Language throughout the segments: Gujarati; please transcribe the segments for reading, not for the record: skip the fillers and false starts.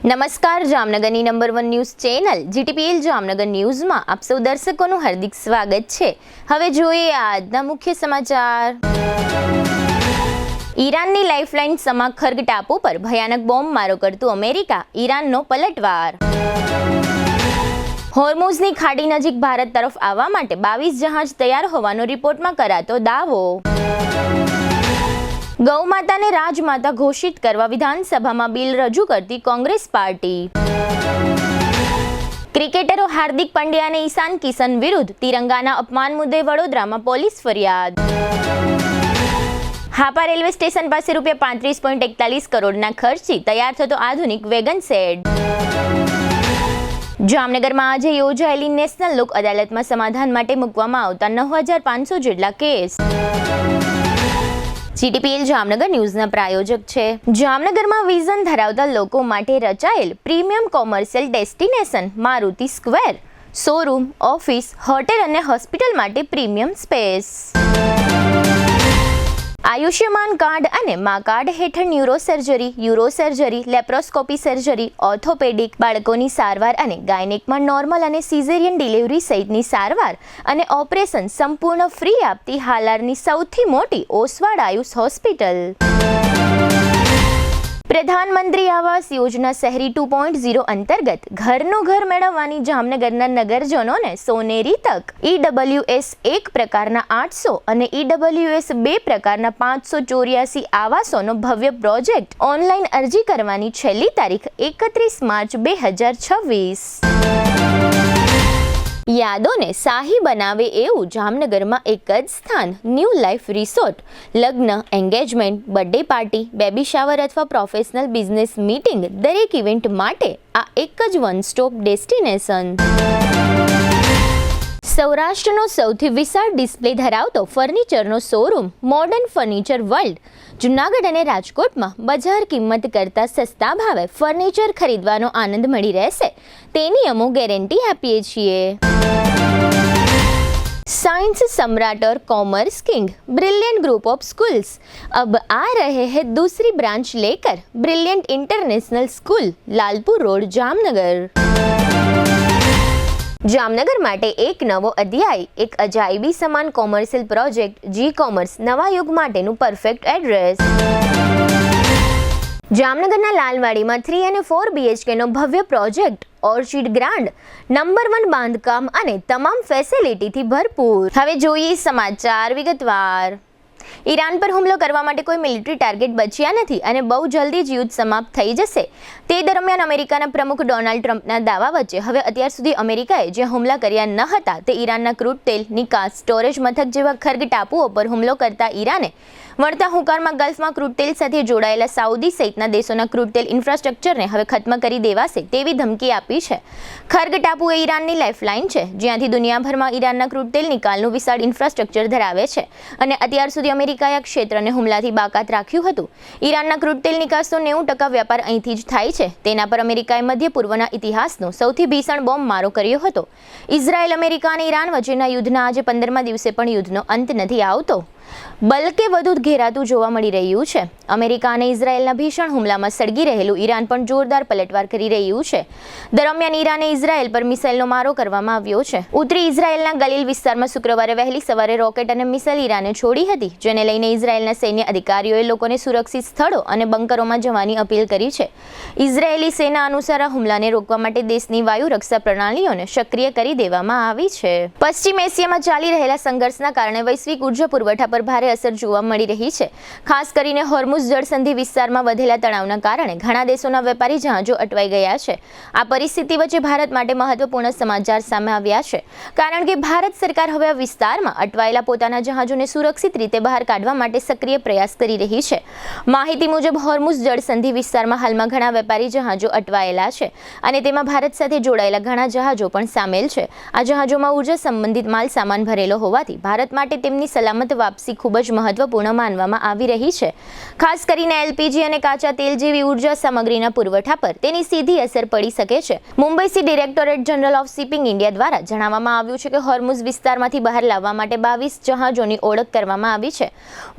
નમસ્કાર, જામનગરની number 1 news channel GTPL Jamnagar ન્યૂઝમાં આપ સૌ દર્શકોનું હાર્દિક સ્વાગત છે। હવે જોઈએ આજના મુખ્ય સમાચાર। ઈરાનની લાઇફલાઇન સમા ખર્ગ ટાપુ પર ભયાનક બોમ્બ મારો કરતું અમેરિકા, ઈરાનનો પલટવાર। હોર્મુઝની ખાડી નજીક ભારત તરફ આવવા માટે 22 જહાજ તૈયાર હોવાનો રિપોર્ટમાં કરાતો દાવો। ગૌમાતાને રાજમાતા ઘોષિત કરવા વિધાનસભામાં બિલ રજૂ કરતી કોંગ્રેસ પાર્ટી। ક્રિકેટરો હાર્દિક પંડ્યા અને ઈશાન કિશન વિરુદ્ધ તિરંગાના અપમાન મુદ્દે વડોદરામાં પોલીસ ફરિયાદ। હાપા રેલવે સ્ટેશન પાસે ₹35.41 કરોડના ખર્ચથી તૈયાર થતો આધુનિક વેગન શેડ। જામનગરમાં આજે યોજાયેલી નેશનલ લોક અદાલતમાં સમાધાન માટે મૂકવામાં આવતા 9500 જેટલા કેસ। જીટીપીએલ જામનગર ન્યૂઝના પ્રાયોજક છે જામનગરમાં વિઝન ધરાવતા લોકો માટે રચાયેલ premium commercial destination Maruti square, showroom, office, hotel અને હોસ્પિટલ માટે પ્રીમિયમ સ્પેસ। આયુષ્યમાન કાર્ડ અને મા કાર્ડ હેઠળ ન્યુરોસર્જરી, યુરોસર્જરી, લેપ્રોસ્કોપી સર્જરી, ઓર્થોપેડિક, બાળકોની સારવાર અને ગાયનેકમાં નોર્મલ અને સિઝેરિયન ડિલિવરી સહિતની સારવાર અને ઓપરેશન સંપૂર્ણ ફ્રી આપતી હાલારની સૌથી મોટી ઓસવાડ આયુષ હોસ્પિટલ। પ્રધાનમંત્રી આવાસ યોજના શહેરી 2.0 અંતર્ગત ઘરનું ઘર મેળવવાની જામનગરના નગરજનોને સોનેરી તક। EWS 1 પ્રકારના 800 અને EWS 2 પ્રકારના 584 આવાસોનો ભવ્ય પ્રોજેક્ટ। ઓનલાઈન અરજી કરવાની છેલ્લી તારીખ 31 માર્ચ 2026। યાદોને શાહી બનાવે એવું જામનગરમાં એક જ સ્થાન, ન્યૂ લાઈફ રિસોર્ટ। લગ્ન, engagement, birthday party, baby shower અથવા પ્રોફેશનલ બિઝનેસ મીટિંગ દરેક ઇવેન્ટ માટે આ એક જ વન સ્ટોપ ડેસ્ટિનેશન। સૌરાષ્ટ્રનો સૌથી વિશાળ ડિસ્પ્લે ધરાવતો ફર્નિચરનો showroom modern furniture world Junagadh અને રાજકોટમાં બજાર કિંમત કરતાં સસ્તા ભાવે ફર્નિચર ખરીદવાનો આનંદ મળી રહેશે તેની અમો ગેરંટી આપીએ છીએ। साइंस सम्राट और commerce king brilliant group of schools अब आ रहे हैं दूसरी ब्रांच लेकर। Brilliant international school, Lalpur road, Jamnagar. Jamnagar માટે એક નવો અધ્યાય, એક અજાયબી સમાન કોમર્શિયલ પ્રોજેક્ટ જી કોમર્સ નવા યુગ માટેનું પરફેક્ટ એડ્રેસ। જામનગરના લાલવાડીમાં 3 અને 4 BHK નો ભવ્ય પ્રોજેક્ટ ઓર્ચિડ ગ્રાન્ડ, નંબર 1 બાંધકામ અને તમામ ફેસિલિટીથી ભરપૂર। હવે જોઈએ સમાચાર વિગતવાર। ઈરાન પર હુમલો કરવા માટે કોઈ મિલિટરી ટાર્ગેટ બચ્યા નથી અને બહુ જલ્દી જ યુદ્ધ સમાપ્ત થઈ જશે। તે દરમિયાન અમેરિકાના પ્રમુખ ડોનાલ્ડ ટ્રમ્પના દાવા વચ્ચે હવે અત્યાર સુધી અમેરિકાએ જે હુમલા કર્યા ન હતા તે ઈરાનના ક્રૂડ તેલ નિકાસ, સ્ટોરેજ મથક જેવા ખર્ગ ટાપુઓ પર હુમલો કરતા ઈરાને વળતા હુંકારમાં ગલ્ફમાં ક્રૂડ તેલ સાથે જોડાયેલા સાઉદી સહિતના દેશોના ક્રૂડ તેલ ઇન્ફ્રાસ્ટ્રક્ચરને હવે ખત્મ કરી દેવાશે તેવી ધમકી આપી છે। ખર્ગ ટાપુ એ ઈરાનની લાઇફલાઇન છે જ્યાંથી દુનિયાભરમાં ઈરાનના ક્રૂડ તેલ નિકાલનું વિશાળ ઇન્ફ્રાસ્ટ્રક્ચર ધરાવે છે અને અત્યાર સુધી અમેરિકાએ આ ક્ષેત્રને હુમલાથી બાકાત રાખ્યું હતું। ઈરાનના ક્રૂડ તેલ નિકાસનો 90% વ્યાપાર અહીંથી જ થાય છે। તેના પર અમેરિકાએ મધ્ય પૂર્વના ઇતિહાસનો સૌથી ભીષણ બોમ્બ મારો કર્યો હતો। ઇઝરાયલ, અમેરિકા અને ઈરાન વચ્ચેના યુદ્ધના આજે 15મા દિવસે પણ યુદ્ધનો અંત નથી આવતો, બલકે વધુ ઘેરાતું જોવા મળી રહ્યું છે। અમેરિકા અને ઇઝરાયેલના ભીષણ હુમલામાં સળગી રહેલું ઈરાન પણ જોરદાર પલટવાર કરી રહ્યું છે। દરમિયાન ઈરાને ઇઝરાયેલ પર મિસાઇલનો મારો કરવામાં આવ્યો છે। ઉત્તરી ઇઝરાયેલના ગલીલ વિસ્તારમાં શુક્રવારે વહેલી સવારે રોકેટ અને મિસાઇલ ઈરાને છોડી હતી, જેને લઈને ઇઝરાયેલના સૈન્ય અધિકારીઓએ લોકોને સુરક્ષિત સ્થળો અને બંકરોમાં જવાની અપીલ કરી છે। ઇઝરાયેલી સેના અનુસાર આ હુમલાને રોકવા માટે દેશની વાયુ રક્ષા પ્રણાલીઓને સક્રિય કરી દેવામાં આવી છે। પશ્ચિમ એશિયામાં ચાલી રહેલા સંઘર્ષના કારણે વૈશ્વિક ઉર્જા પુરવઠા પર ભારે અસર જોવા મળી રહી છે। ખાસ કરીને હોર્મુઝ જળસંધિ વિસ્તારમાં વધેલા તણાવના કારણે ઘણા દેશોના વેપારી જહાજો અટવાઈ ગયા છે। આ પરિસ્થિતિ વચ્ચે ભારત માટે મહત્વપૂર્ણ સમાચાર સામે આવ્યા છે, કારણ કે ભારત સરકાર હવે આ વિસ્તારમાં અટવાયેલા પોતાના જહાજોને સુરક્ષિત રીતે બહાર કાઢવા માટે સક્રિય પ્રયાસ કરી રહી છે। માહિતી મુજબ હોર્મુઝ જળસંધિ વિસ્તારમાં હાલમાં ઘણા વેપારી જહાજો અટવાયેલા છે અને તેમાં ભારત સાથે જોડાયેલા ઘણા જહાજો પણ સામેલ છે। આ જહાજોમાં ઉર્જા સંબંધિત માલ સામાન ભરેલો હોવાથી ભારત માટે તેમની સલામત વાપસી પોલિસી ખૂબ જ મહત્વપૂર્ણ માનવામાં આવી રહી છે. ખાસ કરીને એલપીજી અને કાચા તેલ જેવી ઉર્જા સામગ્રીના પુરવઠા પર તેની સીધી અસર પડી શકે છે. Mumbai C directorate general of shipping India દ્વારા જણાવવામાં આવ્યું છે કે હોર્મુઝ વિસ્તારમાંથી બહાર લાવવા માટે 22 જહાજોની ઓળખ કરવામાં આવી છે.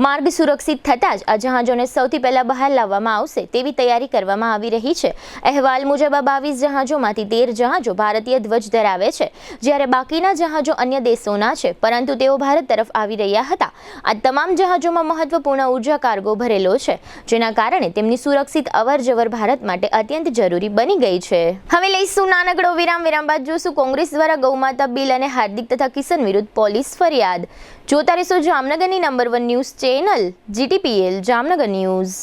માર્ગ સુરક્ષિત થતાં જ આ જહાજોને સૌથી પહેલા બહાર લાવવામાં આવશે તેવી તૈયારી કરવામાં આવી રહી છે. અહેવાલ મુજબ આ 22 જહાજોમાંથી 13 જહાજો ભારતીય ધ્વજ ધરાવે છે, જ્યારે બાકીના જહાજો અન્ય દેશોના છે, પરંતુ તેઓ ભારત તરફ આવી રહ્યા હતા. આ તમામ જહાજોમાં મહત્વપૂર્ણ ઉર્જા કાર્ગો ભરેલો છે, જેના કારણે તેમની સુરક્ષિત અવરજવર ભારત માટે અત્યંત જરૂરી બની ગઈ છે. હવે લઈશું નાનકડો વિરામ બાદ જોશું કોંગ્રેસ દ્વારા ગૌમાતા બિલ અને હાર્દિક તથા કિશન વિરુદ્ધ પોલીસ ફરિયાદ. જોતા રહેશો જામનગરની number 1 news channel GTPL Jamnagar news.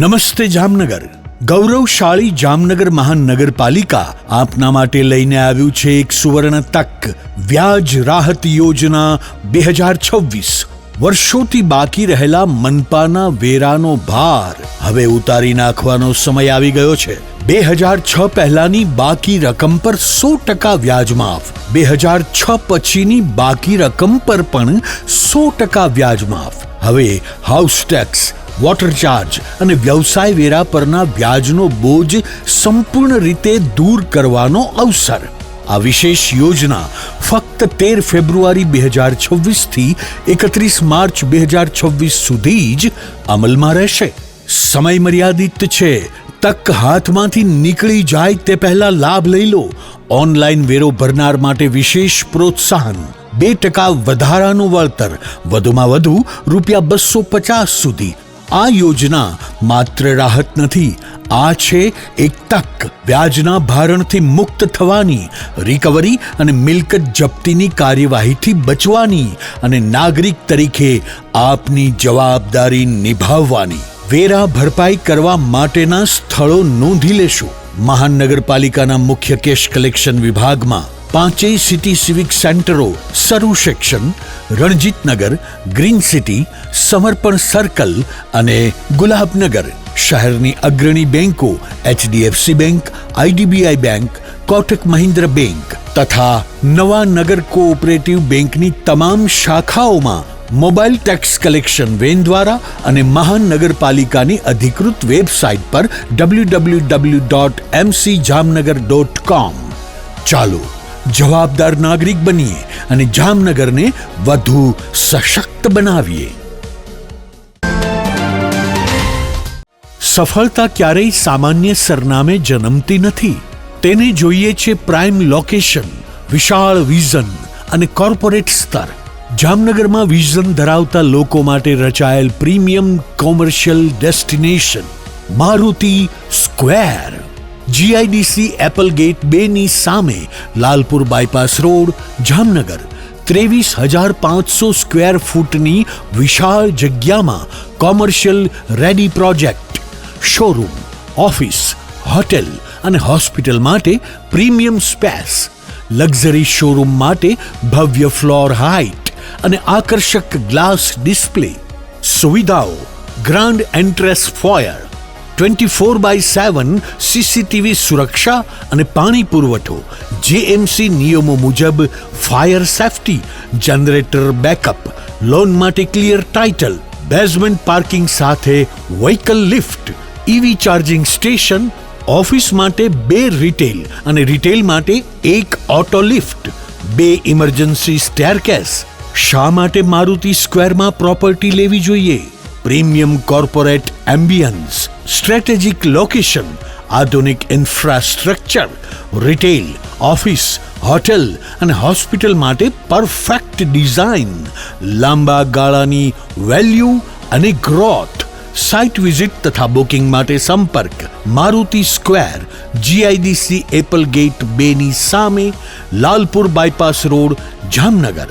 નમસ્તે જામનગર. ગૌરવશાળી જામનગર મહાનગરપાલિકા આપના માટે લઈને આવ્યું છે એક સુવર્ણ તક. વ્યાજ રાહત યોજના 2026. વર્ષોથી બાકી રહેલા મનપાના વેરાનો ભાર હવે ઉતારી નાખવાનો સમય આવી ગયો છે. 2006 પહેલાની બાકી રકમ પર 100% વ્યાજ માફ. 2006 પછીની બાકી રકમ પર પણ 100% વ્યાજ માફ. હવે હાઉસ ટેક્સ, વોટર ચાર્જ અને વ્યવસાય વેરા પરના વ્યાજનો બોજ સંપૂર્ણ રીતે દૂર કરવાનો અવસર. આ વિશેષ યોજના ફક્ત 13 ફેબ્રુઆરી 2026 થી 31 માર્ચ 2026 સુધી જ અમલમાં રહેશે. સમય મર્યાદિત છે. તક હાથમાંથી નીકળી જાય તે પહેલા લાભ લઈ લો. ઓનલાઈન વેરો ભરનાર માટે વિશેષ પ્રોત્સાહન, 2% વધારાનું વળતર, વધુમાં વધુ ₹250 સુધી. આ યોજના માત્ર રાહત નથી, આ છે એક તક. વ્યાજના ભારણથી મુક્ત થવાની, રિકવરી અને મિલકત જપ્તીની કાર્યવાહીથી બચવાની અને નાગરિક તરીકે આપની જવાબદારી નિભાવવાની. વેરા ભરપાઈ કરવા માટેના સ્થળો નોંધી લેશો. મહાનગરપાલિકાના મુખ્ય કેશ કલેક્શન વિભાગમાં 5 સિટી સિવિક સેન્ટરો, સરુ સેક્શન, રણજીતનગર, ગ્રીન સિટી, સમર્પણ સર્કલ અને ગુલાબનગર. શહેરની અગ્રણી બેંકો HDFC bank, IDBI bank, Kotak Mahindra bank તથા નવા નગર કોઓપરેટિવ બેંકની તમામ શાખાઓમાં મોબાઈલ ટેક્સ કલેક્શન વેન દ્વારા અને મહાનગરપાલિકાની અધિકૃત વેબસાઇટ પર www.mcjamnagar.com. ચાલો જવાબદાર નાગરિક બનીએ અને જામનગરને વધુ સશક્ત બનાવીએ. સફળતા ક્યારેય સામાન્ય સરનામે જન્મતી નથી. તેને જોઈએ છે પ્રાઇમ લોકેશન, વિશાળ વિઝન અને કોર્પોરેટ સ્તર. જામનગરમાં વિઝન ધરાવતા લોકો માટે રચાયેલ premium commercial destination Maruti Square. GIDC Apple gate 2 ની સામે, Lalpur bypass road, Jamnagar. 23,500 square ફૂટની વિશાળ જગ્યામાં commercial ready project, showroom, office, hotel અને હોસ્પિટલ માટે પ્રીમિયમ સ્પેસ, લક્ઝરી શોરૂમ માટે ભવ્ય ફ્લોર હાઇટ અને આકર્ષક ગ્લાસ ડિસ્પ્લે. સુવિધાઓ: ગ્રાન્ડ એન્ટ્રેસ ફોયર, 24/7 CCTV સુરક્ષા અને પાણી પુરવઠો, JMC નિયમો મુજબ fire safety, generator backup, loan માટે ક્લિયર ટાઇટલ, બેઝમેન્ટ પાર્કિંગ સાથે vehicle lift, EV charging station, office માટે 2 રિટેલ અને રિટેલ માટે 1 ઓટો લિફ્ટ, 2 ઇમરજન્સી સ્ટેરકેસ. શા માટે મારુતિ સ્ક્વેરમાં પ્રોપર્ટી લેવી જોઈએ? Premium corporate ambience, strategic location, આધુનિક ઇન્ફ્રાસ્ટ્રક્ચર, રિટેલ, ઓફિસ, હોટેલ અને હોસ્પિટલ માટે પરફેક્ટ ડિઝાઇન, લાંબા ગાળાની વેલ્યુ અને ગ્રોથ. સાઇટ વિઝિટ તથા બુકિંગ માટે સંપર્ક Maruti Square, GIDC Apple gate 2 ની સામે, Lalpur bypass road, Jamnagar.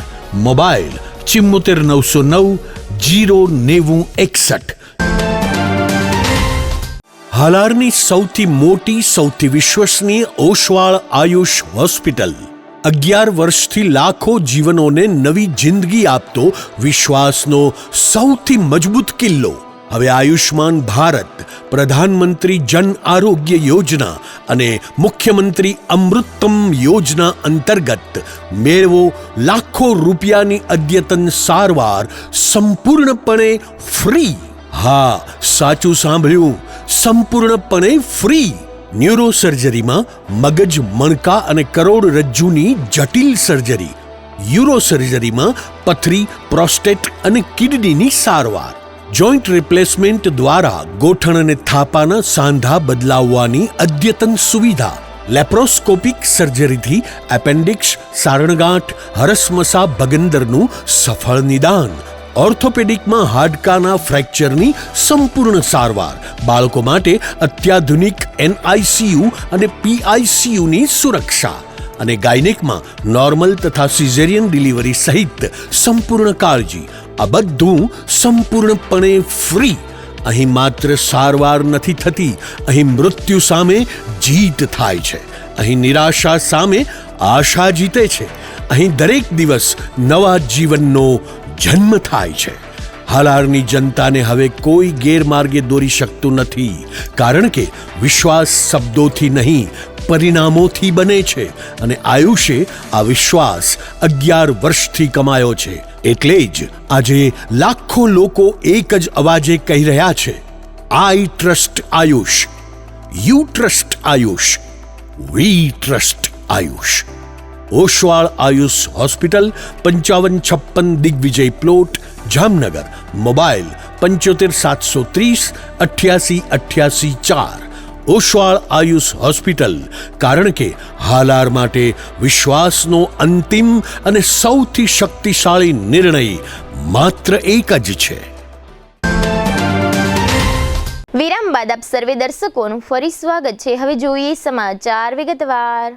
Mobile 74 909 09061. હાલારની સૌથી મોટી, સૌથી વિશ્વસનીય ઓશવાળ આયુષ હોસ્પિટલ. 11 વર્ષથી લાખો જીવનોને નવી જિંદગી આપતો વિશ્વાસનો સૌથી મજબૂત કિલ્લો. હવે આયુષ્માન ભારત, પ્રધાનમંત્રી જન આરોગ્ય યોજના અને મુખ્યમંત્રી અમૃતમ યોજના અંતર્ગત મેળવો લાખો રૂપિયાની અદ્યતન સારવાર સંપૂર્ણપણે ફ્રી. હા, સાચું સાંભળ્યું, સંપૂર્ણપણે ફ્રી. ન્યુરો સર્જરીમાં મગજ, મણકા અને કરોડરજ્જુની જટિલ સર્જરી, યુરો સર્જરીમાં પથરી, પ્રોસ્ટેટ અને કિડનીની સારવાર, જોઈન્ટ રિપ્લેસમેન્ટ દ્વારા ગોઠણ અને થાપાના સાંધા બદલાવવાની અદ્યતન સુવિધા, લેપ્રોસ્કોપિક સર્જરીથી એપેન્ડિક્સ, સારણગાંઠ, હરસમસા ભગંદરનું સફળ નિદાન, ઓર્થોપેડિકમાં હાડકાના ફ્રેક્ચરની સંપૂર્ણ સારવાર, બાળકો માટે અત્યાધુનિક NICU અને PICUની સુરક્ષા અને ગાયનેકમાં નોર્મલ તથા સિઝેરિયન ડિલિવરી સહિત સંપૂર્ણ કાળજી. આ બધું સંપૂર્ણપણે ફ્રી. અહીં માત્ર સારવાર નથી થતી, અહીં મૃત્યુ સામે જીત થાય છે. અહીં નિરાશા સામે આશા જીતે છે. અહીં દરેક દિવસ નવા જીવનનો જન્મ થાય છે. હાલારની જનતાને હવે કોઈ ગેરમાર્ગે દોરી શકતું નથી, કારણ કે વિશ્વાસ શબ્દોથી નહીં, પરિણામોથી બને છે. અને આયુષે આ વિશ્વાસ 11 વર્ષથી કમાયો છે. એટલે જ આજે લાખો લોકો એક જ અવાજે કહી રહ્યા છે, I trust Ayush, you trust Ayush, we trust Ayush. Oswal Ayush hospital, 5556 Digvijay plot, Jamnagar. Mobile 75 730 88 88 4. Oswal Ayush hospital, કારણ કે હાલાર માટે વિશ્વાસનો અંતિમ અને સૌથી શક્તિશાળી નિર્ણય માત્ર એક જ છે. વિરામ બાદ આપ સર્વે દર્શકોનું ફરી સ્વાગત છે. હવે જોઈએ સમાચાર વિગતવાર.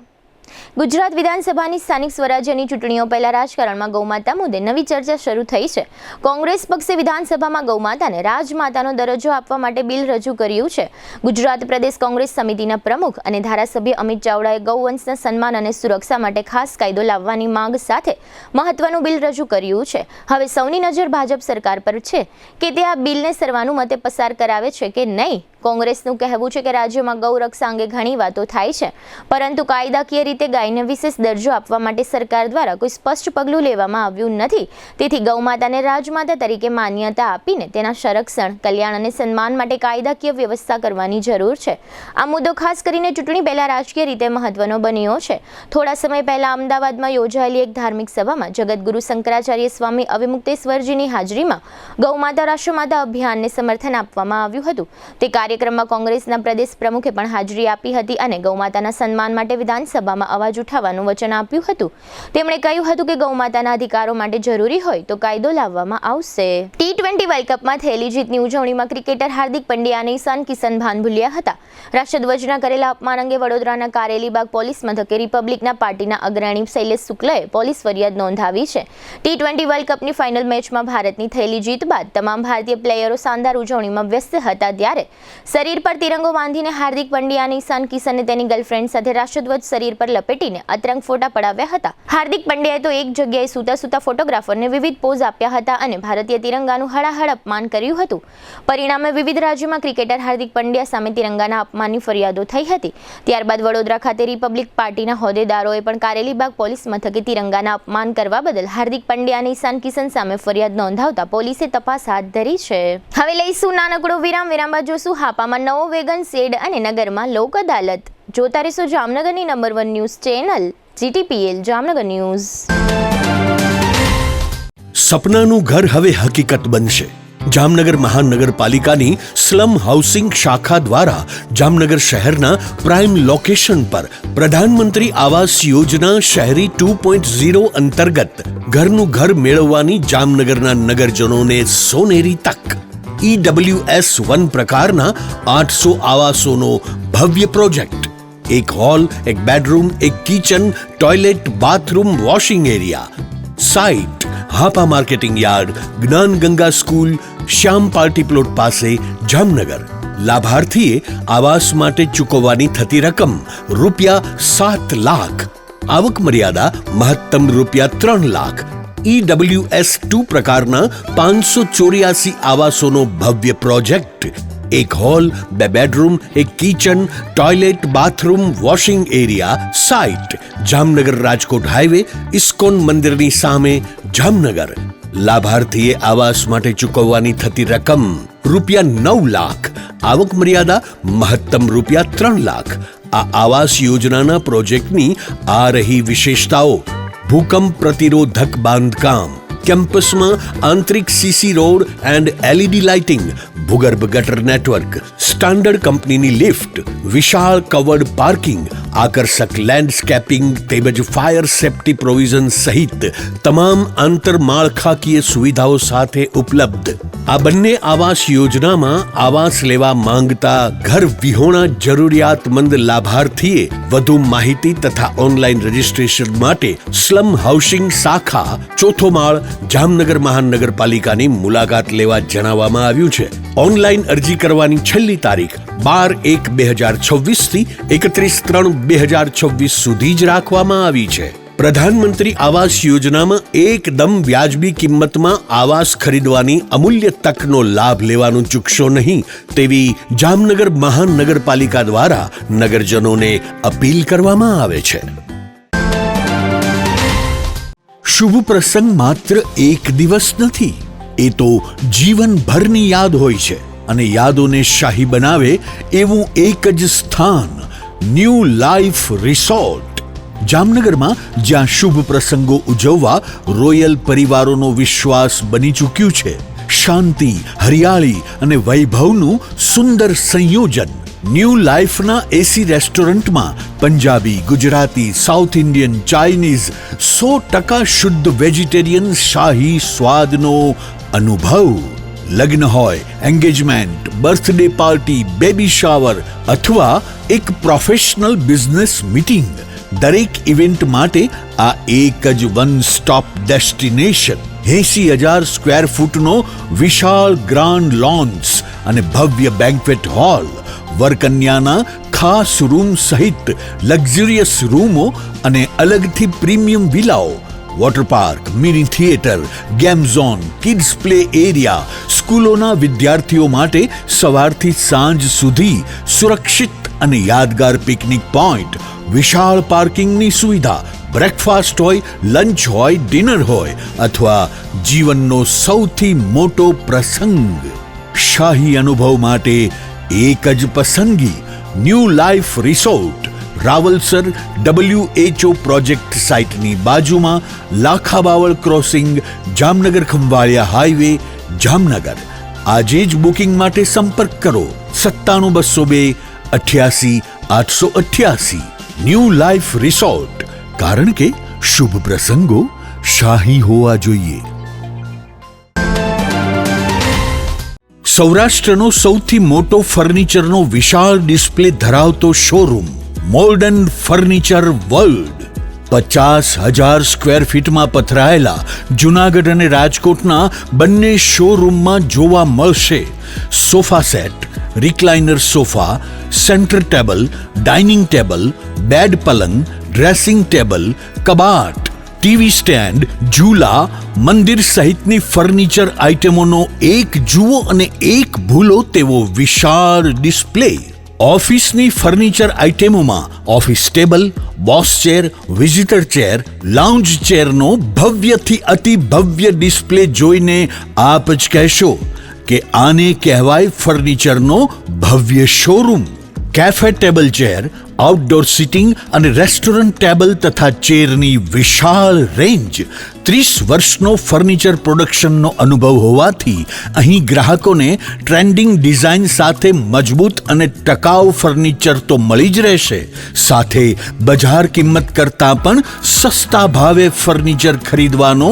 ગુજરાત વિધાનસભાની સ્થાનિક સ્વરાજ્યની ચૂંટણીઓ પહેલા રાજકારણમાં ગૌમાતા મુદ્દે નવી ચર્ચા શરૂ થઈ છે. કોંગ્રેસ પક્ષે વિધાનસભામાં ગૌમાતાને રાજમાતાનો દરજ્જો આપવા માટે બિલ રજૂ કર્યું છે. ગુજરાત પ્રદેશ કોંગ્રેસ સમિતિના પ્રમુખ અને ધારાસભ્ય અમિત ચાવડાએ ગૌવંશના સન્માન અને સુરક્ષા માટે ખાસ કાયદો લાવવાની માંગ સાથે મહત્વનું બિલ રજૂ કર્યું છે. હવે સૌની નજર ભાજપ સરકાર પર છે કે તે આ બિલને સર્વાનુમતે પસાર કરાવે છે કે નહીં. કોંગ્રેસનું કહેવું છે કે રાજ્યમાં ગૌરક્ષા અંગે ઘણી વાતો થાય છે, પરંતુ કાયદાકીય રીતે ગાયને વિશેષ દરજ્જો આપવા માટે સરકાર દ્વારા કોઈ સ્પષ્ટ પગલું લેવામાં આવ્યું નથી. તેથી ગૌમાતાને રાજમાતા તરીકે માન્યતા આપીને તેના સંરક્ષણ, કલ્યાણ અને સન્માન માટે કાયદાકીય વ્યવસ્થા કરવાની જરૂર છે. આ મુદ્દો ખાસ કરીને ચૂંટણી પહેલા રાજકીય રીતે મહત્વનો બન્યો છે. થોડા સમય પહેલા અમદાવાદમાં યોજાયેલી એક ધાર્મિક સભામાં જગતગુરુ શંકરાચાર્ય સ્વામી અવિમુક્તેશ્વરજીની હાજરીમાં ગૌમાતા રાષ્ટ્રમાતા અભિયાનને સમર્થન આપવામાં આવ્યું હતું. તે કાર્યક્રમમાં કોંગ્રેસના પ્રદેશ પ્રમુખે પણ હાજરી આપી હતી અને ગૌમાતાના સન્માન માટે વિધાનસભામાં અવાજ ઉઠાવવાનું વચન આપ્યું હતું. તેમણે કહ્યું હતું કે ગૌમાતાના અધિકારો માટે જરૂરી હોય તો કાયદો લાવવામાં આવશે. T20 વર્લ્ડ કપમાં થયેલી જીતની ઉજવણીમાં ક્રિકેટર હાર્દિક પંડ્યા અને ઈશાન કિશન ભાન ભૂલ્યા હતા. રાષ્ટ્રધ્વજના કરેલા અપમાન અંગે વડોદરાના કારેલીબાગ પોલીસ મથકે રિપબ્લિકના પાર્ટીના અગ્રણી શૈલેષ શુક્લએ પોલીસ ફરિયાદ નોંધાવી છે. T20 વર્લ્ડ કપની ફાઇનલ મેચમાં ભારતની થયેલી જીત બાદ તમામ ભારતીય પ્લેયરો શાનદાર ઉજવણીમાં વ્યસ્ત હતા. ત્યારે શરીર પર તિરંગો બાંધીને હાર્દિક પંડ્યા અને ઈશાન કિશને તેની ગર્લફ્રેન્ડ સાથે રાષ્ટ્રધ્વજ શરીર પર લપેટીને અતરંગ ફોટા પડાવ્યા હતા. હાર્દિક પંડ્યાએ તો એક જગ્યાએ સૂતા ફોટોગ્રાફરને વિવિધ પોઝ આપ્યા હતા અને ભારતીય તિરંગાનું હળાહળ અપમાન કર્યું હતું. પરિણામે વિવિધ રાજ્યોમાં ક્રિકેટર હાર્દિક પંડ્યા સામે તિરંગાના અપમાનની ફરિયાદો થઈ હતી. ત્યારબાદ વડોદરા ખાતે રિપબ્લિક પાર્ટીના હોદ્દેદારોએ પણ કારેલીબાગ પોલીસ મથકે તિરંગાના અપમાન કરવા બદલ હાર્દિક પંડ્યા અને ઈશાન કિશન સામે ફરિયાદ નોંધાવતા પોલીસે તપાસ હાથ ધરી છે. હવે લઈશું નાનકડો વિરામ. બાદ જોશું હાપામાં નવો વેગન શેડ અને નગરમાં લોક અદાલત. જોતા રહેશો જામનગરની number 1 news channel GTPL Jamnagar news. સપનાનું ઘર હવે હકીકત બનશે. જામનગર મહાનગરપાલિકાની સ્લમ હાઉસિંગ શાખા દ્વારા જામનગર શહેરના પ્રાઇમ લોકેશન પર પ્રધાનમંત્રી આવાસ યોજના શહેરી 2.0 અંતર્ગત ઘરનું ઘર મેળવવાની જામનગરના નગરજનોને સોનેરી તક. EWS 1 પ્રકારના 800 આવાસોનો ભવ્ય પ્રોજેક્ટ. એક હોલ, એક બેડરૂમ, એક kitchen, toilet, bathroom, washing area. Site Hapa marketing yard, જ્ઞાન ગંગા સ્કૂલ, શ્યામ પાર્ટી પ્લોટ પાસે, જામનગર. લાભાર્થીએ આવાસ માટે ચૂકવવાની થતી રકમ ₹7 લાખ. આવક મર્યાદા મહત્તમ ₹3 લાખ. EWS2 પ્રકારના 584 આવાસોનો ભવ્ય પ્રોજેક્ટ, એક હોલ, 2 બેડરૂમ, એક kitchen, toilet, bathroom, washing area, site Jamnagar Rajkot highway, ISKCON મંદિરની સામે, જામનગર. લાભાર્થીએ આવાસ માટે ચૂકવવાની થતી રકમ ₹9 લાખ, આવક મર્યાદા મહત્તમ ₹3 લાખ. આ આવાસ યોજનાના પ્રોજેક્ટની આ રહી વિશેષતાઓ: ભૂકંપ પ્રતિરોધક બાંધકામ, કેમ્પસમાં આંતરિક CC road and LED lighting, ભૂગર્ભ ગટર નેટવર્ક, સ્ટાન્ડર્ડ કંપનીની લિફ્ટ, વિશાળ કવર્ડ પાર્કિંગ, આકર્ષક લેન્ડસ્કેપિંગ તેમજ ફાયર સેફ્ટી પ્રોવિઝન સહિત તમામ આંતરમાળખાકીય સુવિધાઓ સાથે ઉપલબ્ધ. આ બંને આવાસ યોજનામાં આવાસ લેવા માંગતા ઘર વિહોણા જરૂરિયાતમંદ લાભાર્થીએ વધુ માહિતી તથા ઓનલાઈન રજીસ્ટ્રેશન માટે સ્લમ હાઉસિંગ શાખા, 4થો માળ, જામનગર મહાનગરપાલિકાની મુલાકાત લેવા જણાવવામાં આવ્યું છે. ઓનલાઈન અરજી કરવાની છેલ્લી તારીખ 12/1/2026 થી 31/3/2026 સુધી જ રાખવામાં આવી છે. પ્રધાનમંત્રી આવાસ યોજનામાં એકદમ વ્યાજબી કિંમતમાં આવાસ ખરીદવાની અમૂલ્ય તકનો લાભ લેવાનું ચૂકશો નહીં તેવી જામનગર મહાનગરપાલિકા દ્વારા નગરજનોને અપીલ કરવામાં આવે છે. શુભ પ્રસંગ માત્ર એક દિવસ નથી, એ તો જીવનભરની યાદ હોય છે. અને યાદોને શાહી બનાવે એવું એક જ સ્થાન, ન્યૂ લાઈફ રિસોર્ટ જામનગરમાં, જ્યાં શુભ પ્રસંગો ઉજવવા રોયલ પરિવારોનો વિશ્વાસ બની ચૂક્યું છે. શાંતિ, હરિયાળી અને વૈભવનું સુંદર સંયોજન. ન્યૂ લાઈફના AC રેસ્ટોરન્ટમાં Punjabi, Gujarati, south Indian, Chinese, 100% શુદ્ધ વેજીટેરિયન શાહી સ્વાદનો અનુભવ. લગ્ન હોય, engagement, birthday party, baby shower અથવા એક પ્રોફેશનલ બિઝનેસ મીટિંગ, દરેક ઇવેન્ટ માટે આ એક જ વન સ્ટોપ ડેસ્ટિનેશન. 80,000 સ્ક્વેર ફૂટનો વિશાળ ગ્રાન્ડ લોન્સ અને ભવ્ય બેન્ક્વેટ હોલ, વરકન્યાના ખાસ રૂમ સહિત લક્ઝરિયસ રૂમો અને અલગથી પ્રીમિયમ વિલાઓ, water park, mini theatre, game zone, kids play area, સ્કૂલોના વિદ્યાર્થીઓ માટે સવારથી સાંજ સુધી સુરક્ષિત અને યાદગાર પિકનિક પોઈન્ટ, વિશાળ પાર્કિંગની સુવિધા, બ્રેકફાસ્ટ હોય, લંચ હોય, ડિનર હોય અથવા જીવનનો સૌથી મોટો પ્રસંગ. શાહી અનુભવ માટે એક જ પસંદગી, new life resort, Rawalsar WHO project સાઇટની બાજુમાં, લાખાબાવળ ક્રોસિંગ, જામનગર ખંભાળિયા હાઈવે, જામનગર. આજે જ બુકિંગ માટે સંપર્ક કરો 97 202 88 888. ન્યૂ લાઈફ રિસોર્ટ, કારણ કે શુભ પ્રસંગો શાહી હોવા જોઈએ. સૌરાષ્ટ્રનો સૌથી મોટો ફર્નિચરનો વિશાળ ડિસ્પ્લે ધરાવતો showroom, modern furniture world. 50,000 square ફીટમાં પથરાયેલા જુનાગઢ અને રાજકોટના બંને શોરૂમમાં જોવા મળશે sofa set, recliner sofa, centre table, dining table, bed પલંગ, ડ્રેસિંગ ટેબલ, કબાટ, ટીવી સ્ટેન્ડ, ઝૂલા, મંદિર સહિતની ફર્નિચર આઇટમોનો એક જુઓ અને એક ભૂલો તેવો વિશાળ ડિસ્પ્લે. ઓફિસની ફર્નિચર આઇટમોમાં office table, boss chair, visitor chair, lounge ચેરનો ભવ્યથી અતિ ભવ્ય ડિસ્પ્લે જોઈને આપ જ કહેશો કે આને કહેવાય ફર્નિચરનો ભવ્ય showroom. Cafe table chair, outdoor sitting અને રેસ્ટોરન્ટ ટેબલ તથા ચેરની વિશાળ રેન્જ. 30 વર્ષનો ફર્નિચર પ્રોડક્શનનો અનુભવ હોવાથી અહીં ગ્રાહકોને ટ્રેન્ડિંગ ડિઝાઇન સાથે મજબૂત અને ટકાઉ ફર્નિચર તો મળી જ રહેશે, સાથે બજાર કિંમત કરતાં પણ સસ્તા ભાવે ફર્નિચર ખરીદવાનો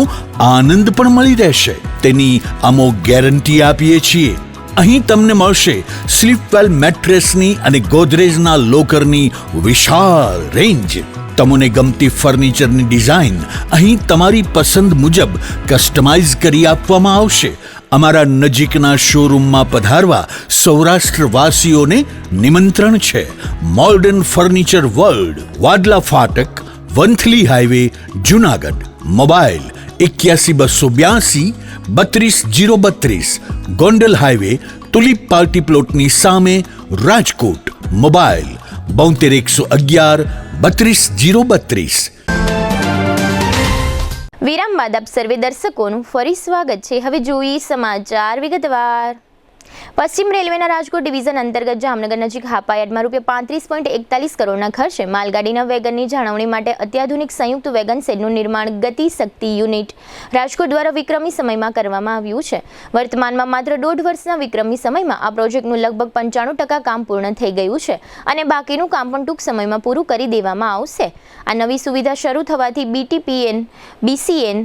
આનંદ પણ મળી રહેશે, તેની અમો ગેરંટી આપીએ છીએ. અહીં તમને મળશે સ્લીપવેલ મેટ્રેસની અને ગોદરેજના લોકરની વિશાળ રેન્જ. તમને ગમતી ફર્નિચરની ડિઝાઇન અહીં તમારી પસંદ મુજબ કસ્ટમાઇઝ કરી આપવામાં આવશે. અમારા નજીકના શોરૂમમાં પધારવા સૌરાષ્ટ્રવાસીઓને નિમંત્રણ છે. Modern furniture world, Wadla Phatak, Vanthali highway, Junagadh. Mobile 81 282 32 Gondal highway tulip party પ્લોટની સામે રાજકોટ. મોબાઈલ 72 111 32 032. વિરામ બાદ આપ સર્વે દર્શકોનું ફરી સ્વાગત છે. હવે જોઈએ સમાચાર વિગતવાર. પશ્ચિમ રેલવેના રાજકોટ ડિવિઝન અંતર્ગત જામનગર નજીક હાપાયાર્ડમાં ₹35.41 કરોડના ખર્ચે માલગાડીના વેગનની જાળવણી માટે અત્યાધુનિક સંયુક્ત વેગન શેડનું નિર્માણ ગતિ શક્તિ યુનિટ રાજકોટ દ્વારા વિક્રમી સમયમાં કરવામાં આવ્યું છે. વર્તમાનમાં માત્ર 1.5 વર્ષના વિક્રમી સમયમાં આ પ્રોજેક્ટનું લગભગ 95% કામ પૂર્ણ થઈ ગયું છે અને બાકીનું કામ પણ ટૂંક સમયમાં પૂરું કરી દેવામાં આવશે. આ નવી સુવિધા શરૂ થવાથી BTPN, BCN,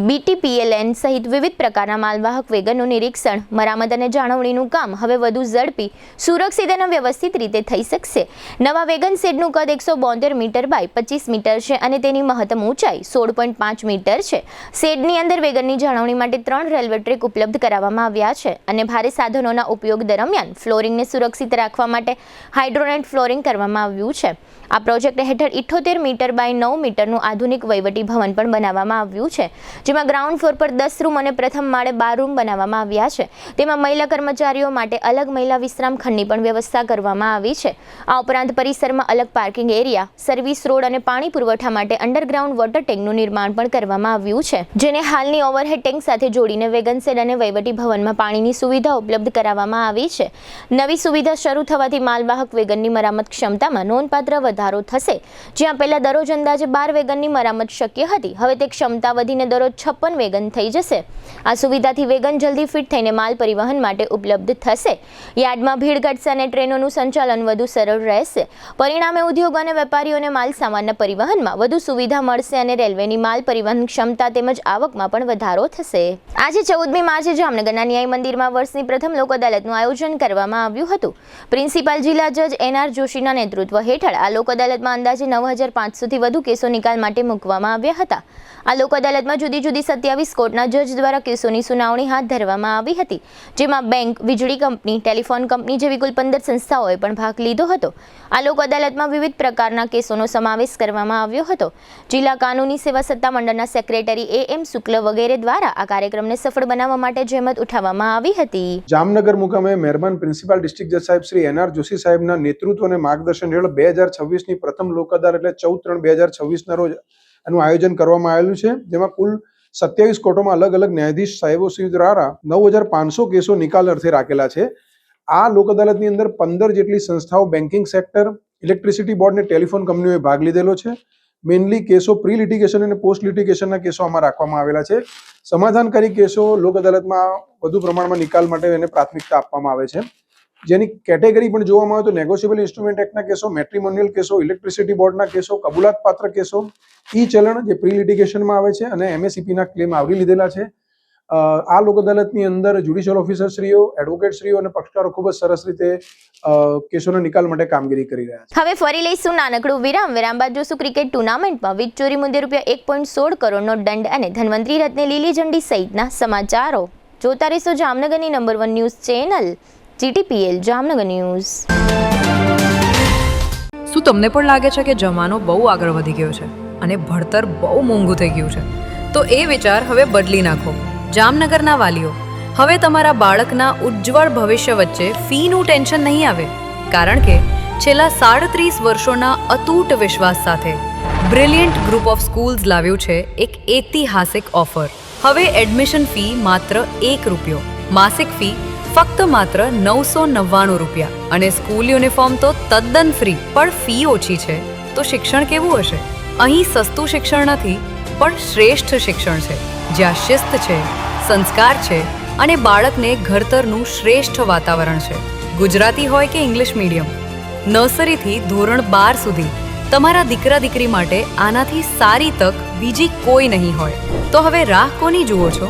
BTPLN સહિત વિવિધ પ્રકારના માલવાહક વેગનનું નિરીક્ષણ, મરામત અને જાળવણીનું કામ હવે વધુ ઝડપી, સુરક્ષિત અને વ્યવસ્થિત રીતે થઈ શકશે. નવા વેગન શેડનું કદ 172 મીટર બાય 25 મીટર છે અને તેની મહત્તમ ઊંચાઈ 16.5 મીટર છે. શેડની અંદર વેગનની જાળવણી માટે 3 રેલવે ટ્રેક ઉપલબ્ધ કરાવવામાં આવ્યા છે અને ભારે સાધનોના ઉપયોગ દરમિયાન ફ્લોરિંગને સુરક્ષિત રાખવા માટે હાઇડ્રોનેટ ફ્લોરિંગ કરવામાં આવ્યું છે. આ પ્રોજેક્ટ હેઠળ 78 મીટર બાય 9 મીટરનું આધુનિક વહીવટી ભવન પણ બનાવવામાં આવ્યું છે, જેમાં ગ્રાઉન્ડ ફ્લોર પર 10 રૂમ અને પ્રથમ માળે 12 રૂમ બનાવવામાં આવ્યા છે. તેમાં મહિલા કર્મચારીઓ માટે અલગ મહિલા વિશ્રામ ખંડની પણ વ્યવસ્થા કરવામાં આવી છે. આ ઉપરાંત પરિસરમાં અલગ પાર્કિંગ એરિયા, સર્વિસ રોડ અને પાણી પુરવઠા માટે અંડરગ્રાઉન્ડ વોટર ટેન્કનું નિર્માણ પણ કરવામાં આવ્યું છે, જેને હાલની ઓવરહેડ ટેન્ક સાથે જોડીને વેગન શેડ અને વહીવટી ભવનમાં પાણીની સુવિધા ઉપલબ્ધ કરાવવામાં આવી છે. નવી સુવિધા શરૂ થવાથી માલવાહક વેગનની મરામત ક્ષમતામાં નોંધપાત્ર વધારો થશે. જ્યાં પહેલા દરરોજ અંદાજે 12 વેગનની મરામત શક્ય હતી, હવે તે ક્ષમતા વધીને દરરોજ 56 વેગન થઈ જશે. આ સુવિધાથી વેગન જલ્દી ફિટ થઈને માલ પરિવહન માટે ઉપલબ્ધ થશે. યાર્ડમાં ભીડ ઘટશે અને ટ્રેનોનું સંચાલન વધુ સરળ રહેશે. પરિણામે ઉદ્યોગ અને વેપારીઓને માલ સામાનના પરિવહનમાં વધુ સુવિધા મળશે અને રેલવેની માલ પરિવહન ક્ષમતા તેમજ આવકમાં પણ વધારો થશે. આજે 14મી માર્ચે જામનગરના ન્યાય મંદિરમાં વર્ષની પ્રથમ લોક અદાલતનું આયોજન કરવામાં આવ્યું હતું. પ્રિન્સિપાલ જિલ્લા જજ NR જોશીના નેતૃત્વ હેઠળ આ લોક અદાલતમાં અંદાજે 9500થી વધુ કેસો નિકાલ માટે મૂકવામાં આવ્યા હતા. આ લોક અદાલતમાં જુદી જુદી 27 કોર્ટના જજ દ્વારા કેસોની સુનાવણી હાથ ધરવામાં આવી હતી, જેમાં બેંક, વીજળી કંપની, ટેલિફોન કંપની જેવી કુલ 15 સંસ્થાઓએ પણ ભાગ લીધો હતો. આ લોક અદાલતમાં વિવિધ પ્રકારના કેસોનો સમાવેશ કરવામાં આવ્યો હતો. જિલ્લા કાનૂની સેવા સત્તા મંડળના સેક્રેટરી AM શુક્લ વગેરે દ્વારા આ કાર્યક્રમને સફળ બનાવવા માટે જહેમત ઉઠાવવામાં આવી હતી. જામનગર મુકામે મહેરબાન પ્રિન્સિપાલ ડિસ્ટ્રિક્ટ જજ સાહેબ શ્રી NR જોશી સાહેબના નેતૃત્વ અને માર્ગદર્શન હેઠળ 2026ની પ્રથમ લોક અદાલત એટલે 14/3/2026ના રોજ આનું આયોજન કરવામાં આવેલું છે, જેમાં કુલ 27 કોર્ટોમાં અલગ અલગ ન્યાયાધીશ સાહેબો શ્રી દ્વારા 9500 કેસો નિકાલ અર્થે રાખેલા છે. આ લોક અદાલતની અંદર 15 જેટલી સંસ્થાઓ, બેન્કિંગ સેક્ટર, ઇલેક્ટ્રિસિટી બોર્ડ અને ટેલિફોન કંપનીઓએ ભાગ લીધેલો છે. મેઇનલી કેસો પ્રી લિટિગેશન અને પોસ્ટ લિટિગેશનના કેસો આમાં રાખવામાં આવેલા છે. સમાધાનકારી કેસો લોક અદાલતમાં વધુ પ્રમાણમાં નિકાલ માટે એને પ્રાથમિકતા આપવામાં આવે છે. જેની કેટેગરી પણ જોવામાં આવે તો નેગોશિયેબલ ઇન્સ્ટ્રુમેન્ટ એક્ટના કેસો, મેટ્રિમોનિયલ કેસો, ઇલેક્ટ્રિસિટી બોર્ડના કેસો, કબૂલાત પાત્ર કેસો, ઈ ચલણ જે પ્રી લિટિગેશનમાં આવે છે અને MSEPના ક્લેમ આવરી લીધેલા છે. આ લોક અદાલતની અંદર જ્યુડિશિયલ ઓફિસરશ્રીઓ, એડવોકેટશ્રીઓ અને પક્ષકારો ખૂબ જ સરસ રીતે કેસોના નિકાલ માટે કામગીરી કરી રહ્યા છે. હવે ફરી લઈશું નાનકડું વિરામ. વિરામ બાદ જોશું ક્રિકેટ ટુર્નામેન્ટમાં વીજ ચોરી મુદ્દે ₹1.16 કરોડનો દંડ અને ધન્વંતરી રત્ને લીલી ઝંડી સહિતના સમાચારો. જોતા રહેશો જામનગરની number 1 news channel GTPL Jamnagar news. શું તમને પણ લાગે છે કે જમાનો બહુ આગળ વધી ગયો છે અને ભણતર બહુ મોંઘું થઈ ગયું છે? તો એ વિચાર હવે બદલી નાખો. જામનગરના વાલીઓ, હવે તમારા બાળકના ઉજ્જવળ ભવિષ્ય વચ્ચે ફીનું ટેન્શન નહીં આવે, કારણ કે છેલ્લા 37 વર્ષોના અતૂટ વિશ્વાસ સાથે બ્રિલિયન્ટ ગ્રુપ ઓફ સ્કૂલ્સ લાવ્યું છે એક ઐતિહાસિક ઓફર. હવે એડમિશન ફી માત્ર ₹1, માસિક ફી ફક્ત માત્ર ₹999 અને સ્કૂલ યુનિફોર્મ તો તદ્દન ફ્રી. પણ ફી ઓછી છે તો શિક્ષણ કેવું હશે? અહીં સસ્તું શિક્ષણ નથી, પણ શ્રેષ્ઠ શિક્ષણ છે, જ્યાં શિસ્ત છે, સંસ્કાર છે અને બાળકને ઘડતરનું શ્રેષ્ઠ વાતાવરણ છે. ગુજરાતી હોય કે ઇંગ્લિશ મીડિયમ, નર્સરીથી ધોરણ 12 સુધી તમારા દીકરા દીકરી માટે આનાથી સારી તક બીજી કોઈ નહીં હોય. તો હવે રાહ કોની જુઓ છો?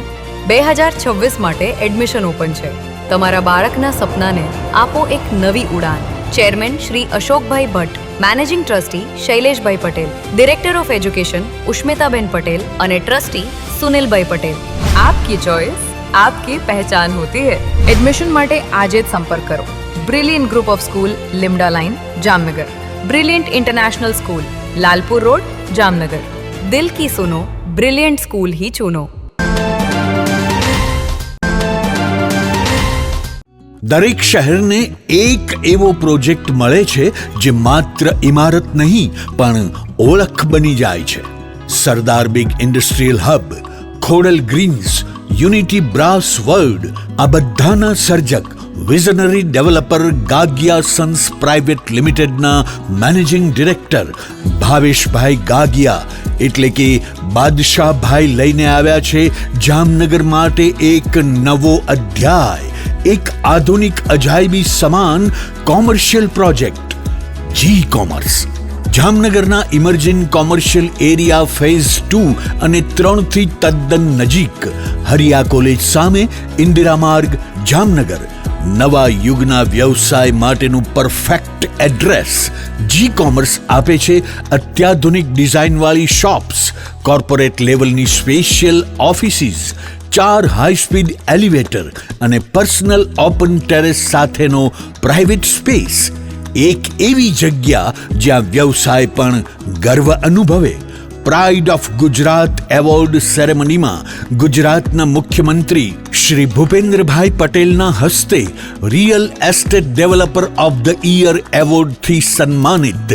2026 માટે એડમિશન ઓપન છે. તમારા બાળકના સપનાને આપો એક નવી ઉડાન. Chairman Shri Ashokbhai Bhatt, managing trustee Shaileshbhai Patel, director of education Ushmitaben Patel અને ટ્રસ્ટી સુનિલભાઈ પટેલ. આપકી ચોઇસ, આપકી પહેચાન હોતી હૈ. એડમિશન માટે આજે જ સંપર્ક કરો. Brilliant group of school, Limda line, Jamnagar. Brilliant international school, Lalpur road, Jamnagar. દિલ કી સુનો, બ્રિલિયન્ટ સ્કૂલ ही चुनो. દરેક શહેરને એક એવો પ્રોજેક્ટ મળે છે જે માત્ર ઇમારત નહીં પણ ઓળખ બની જાય છે. Sardar big industrial hub, Khodal greens, unity brass world, આ બધાના સર્જક visionary developer Gagiya sons private લિમિટેડના મેનેજિંગ ડિરેક્ટર ભાવેશભાઈ ગાગિયા એટલે કે બાદશાહભાઈ લઈને આવ્યા છે જામનગર માટે એક નવો અધ્યાય, એક આધુનિક અજાયબી સમાન કોમર્શિયલ પ્રોજેક્ટ જી કોમર્સ. જામનગરના ઇમર્જિંગ કોમર્શિયલ એરિયા ફેઝ 2 અને 3 થી તદ્દન નજીક હરિયા કોલેજ સામે ઇન્દિરા માર્ગ, જામનગર. નવા યુગના વ્યવસાય માટેનું પરફેક્ટ એડ્રેસ. જી કોમર્સ આપે છે અત્યાધુનિક ડિઝાઇનવાળી શોપ્સ, કોર્પોરેટ લેવલની special offices, 4 high speed elevator અને પર્સનલ ઓપન ટેરેસ સાથેનો પ્રાઇવેટ સ્પેસ. એક એવી જગ્યા જ્યાં વ્યવસાય પણ ગર્વ અનુભવે. પ્રાઇડ ઓફ ગુજરાત એવોર્ડ સેરેમનીમાં ગુજરાતના મુખ્યમંત્રી શ્રી ભૂપેન્દ્રભાઈ પટેલના હસ્તે real estate developer of the year એવોર્ડથી સન્માનિત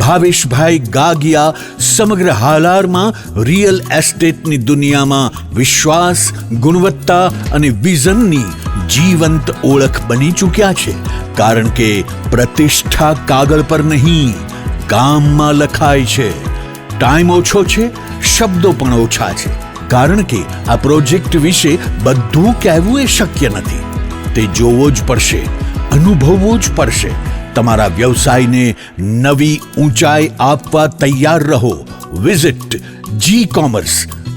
ભાવેશભાઈ ગાગિયા સમગ્ર હાલારમાં રિયલ એસ્ટેટની દુનિયામાં વિશ્વાસ, ગુણવત્તા અને વિઝનની જીવંત ઓળખ બની ચૂક્યા છે. કારણ કે પ્રતિષ્ઠા કાગળ પર નહીં, કામમાં લખાય છે. ટાઈમ ઓછો છે, શબ્દો પણ ઓછા છે, કારણ કે આ પ્રોજેક્ટ વિશે બધું કહેવું એ શક્ય નથી. તે જોવો જ પડશે, અનુભવવું જ પડશે. તમારા વ્યવસાયને નવી ઊંચાઈ આપવા તૈયાર રહો. વિઝિટ જી કોમર્સ,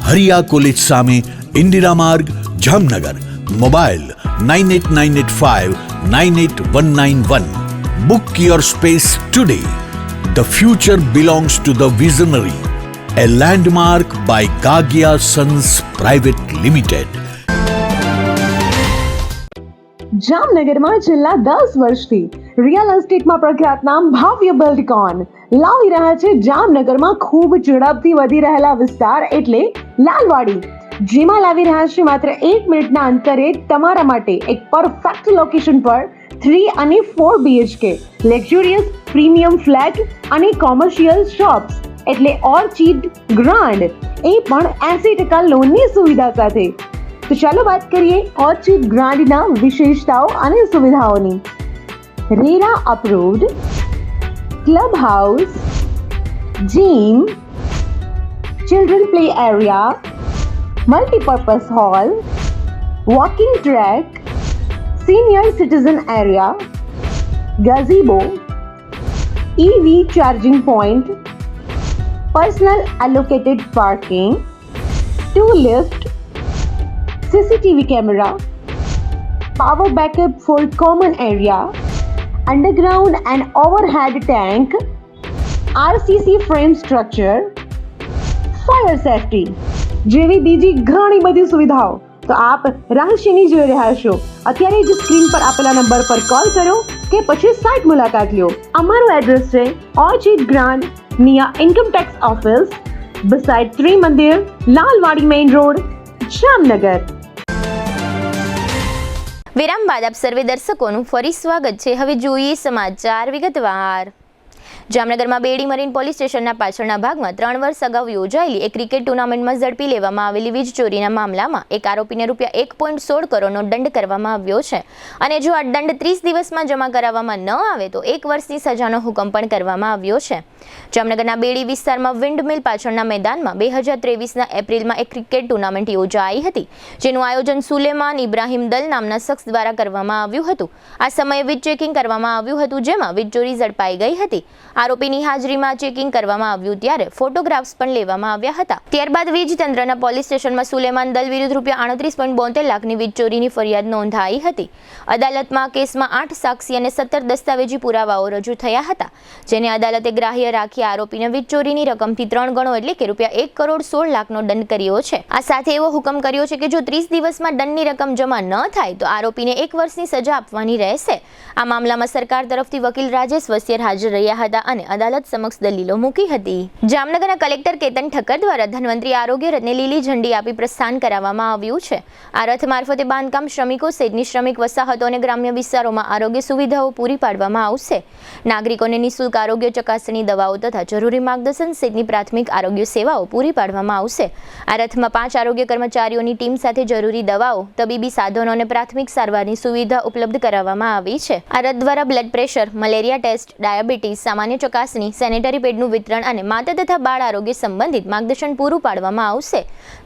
હરિયા કોલેજ સામે, ઇન્દિરા માર્ગ, Jamnagar. Mobile 9898598191. Book your space today. The future belongs to the visionary. A landmark by Gagia Sons Private Limited. જામનગરમાં છેલ્લા 10 વર્ષથી રિયલ એસ્ટેટમાં પ્રખ્યાત નામ ભવ્ય બિલ્ડકોન લાવી રહ્યા છે જામનગરમાં ખૂબ ઝડપથી વધી રહેલા વિસ્તાર એટલે લાલવાડી, જેમાં લાવી રહ્યા છે માત્ર 1 મિનિટના અંતરે તમારા માટે એક પરફેક્ટ લોકેશન પર 3 અને 4 BHK લક્ઝુરિયસ પ્રીમિયમ ફ્લેટ અને કોમર્શિયલ શોપ્સ એટલે ઓર્ચિડ ગ્રાન્ડ, એ પણ 80% લોનની સુવિધા સાથે. તો ચાલો વાત કરીએ ઓર્ચિડ ગ્રાન્ડના વિશેષતાઓ અને સુવિધાઓની. RERA approved, club house, gym, children play area, multipurpose hall, walking track, senior citizen area, gazebo, EV charging point, personal allocated parking, 2 lift, CCTV camera, power backup for common area, underground and overhead tank, RCC frame structure, fire safety જેવી બીજી ઘણી બધી સુવિધાઓ તો આપ રહસ્યની જોઈ રહ્યા છો. અત્યારે જ સ્ક્રીન પર આપેલા નંબર પર કોલ કરો કે પછી સાઇટ મુલાકાત લો. અમારું એડ્રેસ છે orchid grand near income tax office, beside Trimandir, Lalwadi main road, Jamnagar. વિરામ બાદ આપ સર્વે દર્શકોનું ફરી સ્વાગત છે. હવે જોઈએ સમાચાર વિગતવાર. જામનગરમાં બેડી મરીન પોલીસ સ્ટેશનના પાછળના ભાગમાં 3 વર્ષ અગાઉ યોજાયેલી એક ક્રિકેટ ટુર્નામેન્ટમાં ઝડપી લેવામાં આવેલી વીજ ચોરીના મામલામાં એક આરોપીને ₹1.16 કરોડનો દંડ કરવામાં આવ્યો છે અને જો આ દંડ 30 દિવસમાં જમા કરાવવામાં ન આવે તો 1 વર્ષની સજાનો હુકમ પણ કરવામાં આવ્યો છે. જામનગરના બેડી વિસ્તારમાં વિન્ડમિલ પાછળના મેદાનમાં 2023ના એપ્રિલમાં એક ક્રિકેટ ટુર્નામેન્ટ યોજાઈ હતી, જેનું આયોજન સુલેમાન ઇબ્રાહિમ દલ નામના શખ્સ દ્વારા કરવામાં આવ્યું હતું. આ સમયે વીજ ચેકિંગ કરવામાં આવ્યું હતું, જેમાં વીજ ચોરી ઝડપાઈ ગઈ હતી. આરોપીની હાજરીમાં ચેકિંગ કરવામાં આવ્યું ત્યારે ફોટોગ્રાફ્સ પણ લેવામાં આવ્યા હતા. ત્યારબાદ વીજ તંત્રના પોલીસ સ્ટેશનમાં સુલેમાન દલ વિરુદ્ધ ₹38.72 લાખની વીજ ચોરીની ફરિયાદ નોંધાઈ હતી. અદાલતમાં કેસમાં 8 સાક્ષી અને 17 દસ્તાવેજી પુરાવાઓ રજૂ થયા હતા, જેને અદાલતે ગ્રાહ્ય રાખી આરોપીને વીજ ચોરીની રકમથી 3 ગણો એટલે કે ₹1.16 લાખનો દંડ કર્યો છે. આ સાથે એવો હુકમ કર્યો છે કે જો 30 દિવસમાં દંડની રકમ જમા ન થાય તો આરોપીને 1 વર્ષની સજા આપવાની રહેશે. આ મામલામાં સરકાર તરફથી વકીલ રાજેશ વસિયર હાજર રહ્યા હતા દ્વારા અને અદાલત સમક્ષ દલીલો મૂકી હતી. જામનગરના કલેક્ટર કેતન ઠક્કર દ્વારા ધન્વંતરી આરોગ્ય રથને લીલી ઝંડી આપી પ્રસ્થાન કરાવવામાં આવ્યું છે. આ રથ મારફતે બાંધકામ શ્રમિકો સહિતની શ્રમિક વસાહતો અને ગ્રામ્ય વિસ્તારોમાં આરોગ્ય સુવિધાઓ પૂરી પાડવામાં આવશે. નાગરિકોને નિઃશુલ્ક આરોગ્ય ચકાસણી, દવાઓ તથા જરૂરી માર્ગદર્શન સહિતની પ્રાથમિક આરોગ્ય સેવાઓ પૂરી પાડવામાં આવશે. આ રથમાં 5 આરોગ્ય કર્મચારીઓની ટીમ સાથે જરૂરી દવાઓ, તબીબી સાધનો અને પ્રાથમિક સારવારની સુવિધા ઉપલબ્ધ કરાવવામાં આવી છે. આ રથ દ્વારા blood pressure, malaria test, diabetes, સામાન્ય ચકાસણી, સેનેટરી પેડનું વિતરણ અને માતા તથા બાળ આરોગ્ય સંબંધિત માર્ગદર્શન પૂરું પાડવામાં આવશે.